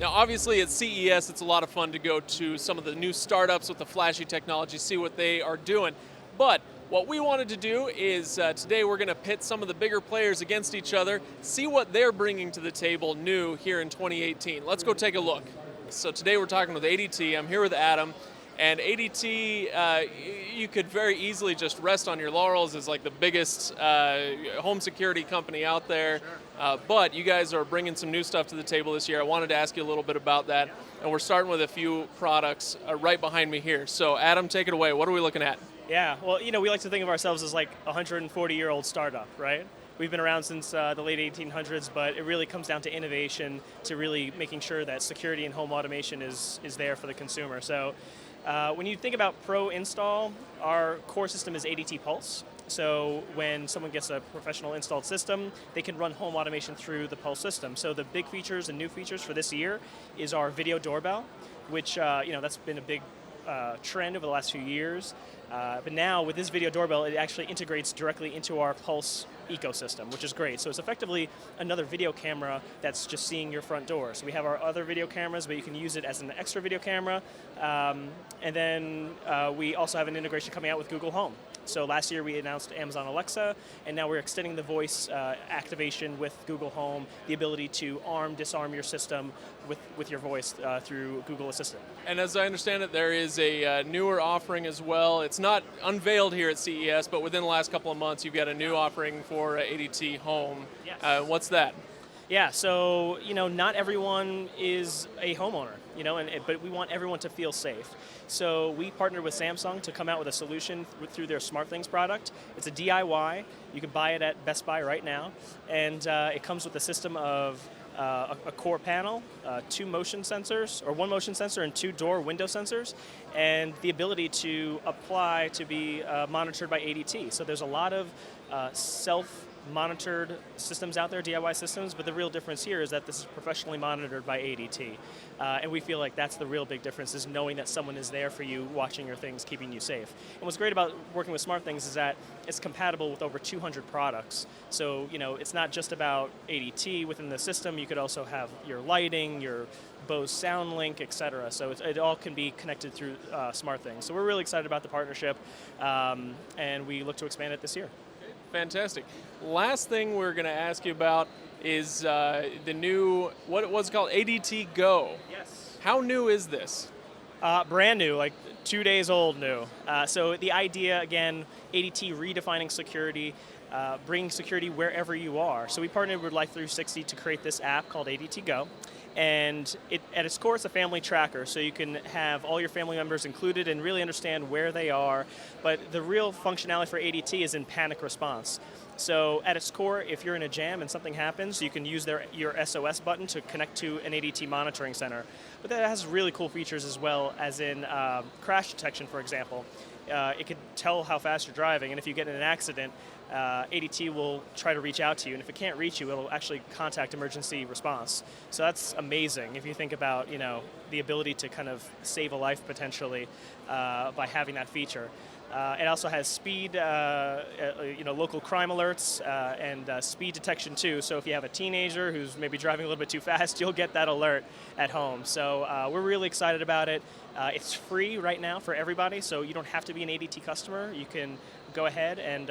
Now, obviously at CES, it's a lot of fun to go to some of the new startups with the flashy technology, see what they are doing. But what we wanted to do is today we're going to pit some of the bigger players against each other, see what they're bringing to the table new here in 2018. Let's go take a look. So today we're talking with ADT. I'm here with Adam. And ADT, you could very easily just rest on your laurels as like the biggest home security company out there. Sure. But you guys are bringing some new stuff to the table this year. I wanted to ask you a little bit about that. Yeah. And we're starting with a few products right behind me here. So Adam, take it away. What are we looking at? Yeah, well, you know, we like to think of ourselves as like a 140-year-old startup, right? We've been around since the late 1800s, but it really comes down to innovation, to really making sure that security and home automation is there for the consumer. So when you think about pro install, our core system is ADT Pulse. So when someone gets a professional installed system, they can run home automation through the Pulse system. So the big features and new features for this year is our video doorbell, which that's been a big trend over the last few years. But now with this video doorbell, it actually integrates directly into our Pulse ecosystem, which is great. So it's effectively another video camera that's just seeing your front door. So we have our other video cameras, but you can use it as an extra video camera. And then we also have an integration coming out with Google Home. So last year we announced Amazon Alexa, and now we're extending the voice activation with Google Home, the ability to disarm your system with your voice through Google Assistant. And as I understand it, there is a newer offering as well. It's not unveiled here at CES, but within the last couple of months, you've got a new offering for ADT Home. Yes. What's that? Yeah, so not everyone is a homeowner, but we want everyone to feel safe. So we partnered with Samsung to come out with a solution through their SmartThings product. It's a DIY. You can buy it at Best Buy right now, and it comes with a system of a core panel, one motion sensor, and 2 door window sensors, and the ability to apply to be monitored by ADT. So there's a lot of self-monitored systems out there, DIY systems, but the real difference here is that this is professionally monitored by ADT. And we feel like that's the real big difference, is knowing that someone is there for you, watching your things, keeping you safe. And what's great about working with SmartThings is that it's compatible with over 200 products. So, it's not just about ADT within the system. You could also have your lighting, your Bose SoundLink, etc. So it all can be connected through SmartThings. So we're really excited about the partnership, and we look to expand it this year. Fantastic. Last thing we're going to ask you about is the new, what was it called, ADT Go. Yes. How new is this? Brand new, like 2 days old new. So the idea, again, ADT redefining security, bringing security wherever you are. So we partnered with Life360 to create this app called ADT Go. And at its core, it's a family tracker, so you can have all your family members included and really understand where they are. But the real functionality for ADT is in panic response. So at its core, if you're in a jam and something happens, you can use your SOS button to connect to an ADT monitoring center. But that has really cool features as well, as in crash detection, for example. It could tell how fast you're driving, and if you get in an accident, ADT will try to reach out to you, and if it can't reach you, it'll actually contact emergency response. So that's amazing if you think about the ability to kind of save a life potentially by having that feature. It also has speed, local crime alerts, and speed detection too. So if you have a teenager who's maybe driving a little bit too fast, you'll get that alert at home. So we're really excited about it. It's free right now for everybody, so you don't have to be an ADT customer. You can go ahead and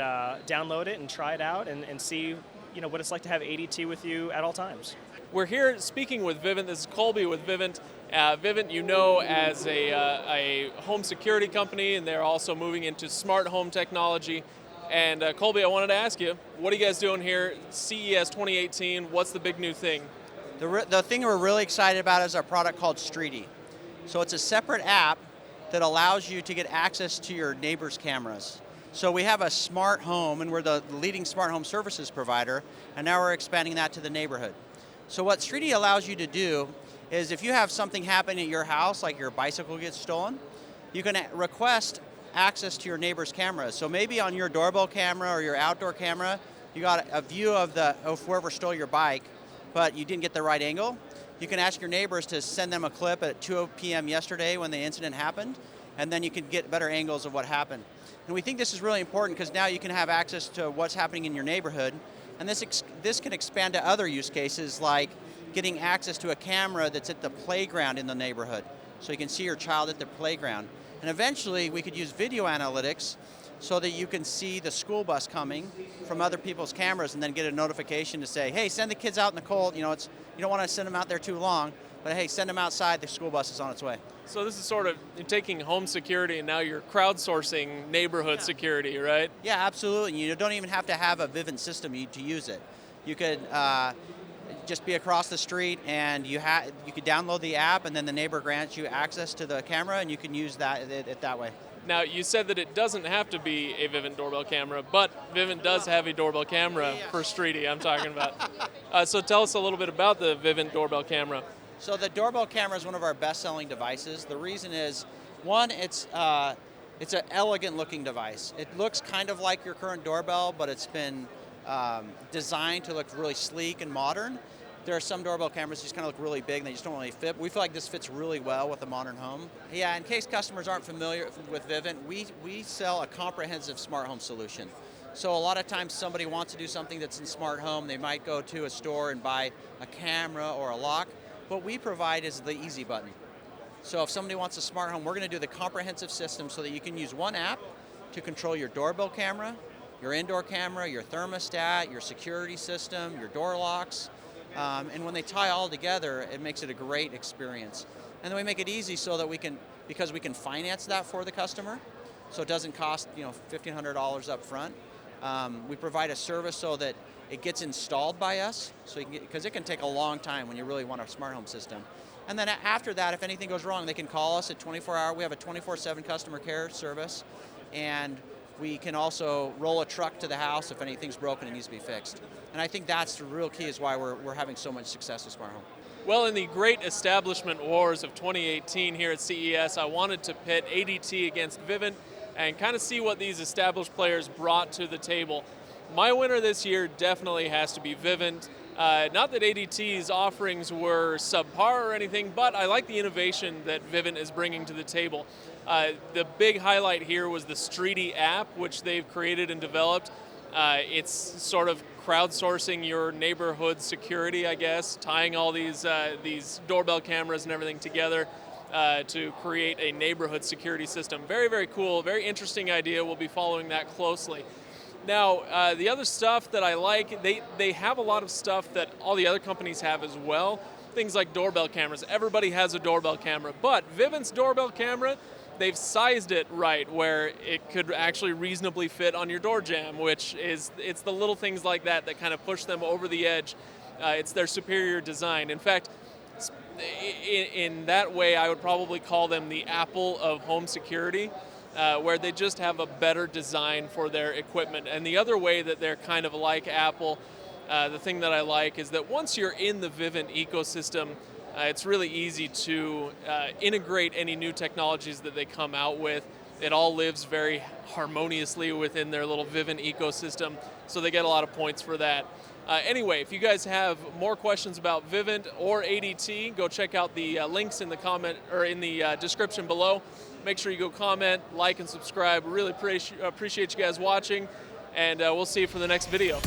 download it and try it out and see what it's like to have ADT with you at all times. We're here speaking with Vivint. This is Colby with Vivint. Vivint, as a home security company, and they're also moving into smart home technology. And Colby, I wanted to ask you, what are you guys doing here, CES 2018? What's the big new thing? The thing we're really excited about is our product called Streety. So it's a separate app that allows you to get access to your neighbor's cameras. So we have a smart home, and we're the leading smart home services provider, and now we're expanding that to the neighborhood. So what Streety allows you to do is if you have something happen at your house, like your bicycle gets stolen, you can request access to your neighbor's cameras. So maybe on your doorbell camera or your outdoor camera, you got a view of whoever stole your bike, but you didn't get the right angle. You can ask your neighbors to send them a clip at 2 p.m. yesterday when the incident happened, and then you can get better angles of what happened. And we think this is really important because now you can have access to what's happening in your neighborhood, and this can expand to other use cases like getting access to a camera that's at the playground in the neighborhood. So you can see your child at the playground. And eventually we could use video analytics so that you can see the school bus coming from other people's cameras and then get a notification to say, hey, send the kids out in the cold. You don't want to send them out there too long, but hey, send them outside, the school bus is on its way. So this is sort of taking home security and now you're crowdsourcing neighborhood security, right? Yeah, absolutely. You don't even have to have a Vivint system to use it. You could just be across the street and you could download the app, and then the neighbor grants you access to the camera and you can use it that way. Now, you said that it doesn't have to be a Vivint doorbell camera, but Vivint does have a doorbell camera for Streety I'm talking about. So tell us a little bit about the Vivint doorbell camera. So the doorbell camera is one of our best-selling devices. The reason is, one, it's an elegant-looking device. It looks kind of like your current doorbell, but it's been designed to look really sleek and modern. There are some doorbell cameras that just kind of look really big and they just don't really fit. We feel like this fits really well with a modern home. Yeah, in case customers aren't familiar with Vivint, we sell a comprehensive smart home solution. So a lot of times somebody wants to do something that's in smart home, they might go to a store and buy a camera or a lock. What we provide is the easy button. So if somebody wants a smart home, we're going to do the comprehensive system so that you can use one app to control your doorbell camera, your indoor camera, your thermostat, your security system, your door locks. And when they tie all together, it makes it a great experience. And then we make it easy so that because we can finance that for the customer, so it doesn't cost $1,500 up front. We provide a service so that it gets installed by us, because it can take a long time when you really want a smart home system. And then after that, if anything goes wrong, they can call us at 24-hour. We have a 24/7 customer care service, and we can also roll a truck to the house if anything's broken and needs to be fixed. And I think that's the real key, is why we're having so much success with smart home. Well, in the great establishment wars of 2018 here at CES, I wanted to pit ADT against Vivint and kind of see what these established players brought to the table. My winner this year definitely has to be Vivint. Not that ADT's offerings were subpar or anything, but I like the innovation that Vivint is bringing to the table. The big highlight here was the Streety app, which they've created and developed. It's sort of crowdsourcing your neighborhood security, I guess, tying all these doorbell cameras and everything together to create a neighborhood security system. Very, very cool, very interesting idea. We'll be following that closely. Now, the other stuff that I like, they have a lot of stuff that all the other companies have as well. Things like doorbell cameras. Everybody has a doorbell camera, but Vivint's doorbell camera, they've sized it right where it could actually reasonably fit on your door jamb, it's the little things like that that kind of push them over the edge. It's their superior design. In fact, in that way, I would probably call them the Apple of home security, where they just have a better design for their equipment. And the other way that they're kind of like Apple, the thing that I like is that once you're in the Vivint ecosystem, it's really easy to integrate any new technologies that they come out with. It all lives very harmoniously within their little Vivint ecosystem, so they get a lot of points for that. Anyway, if you guys have more questions about Vivint or ADT, go check out the links in the comment or in the description below. Make sure you go comment, like, and subscribe. Really appreciate you guys watching, and we'll see you for the next video.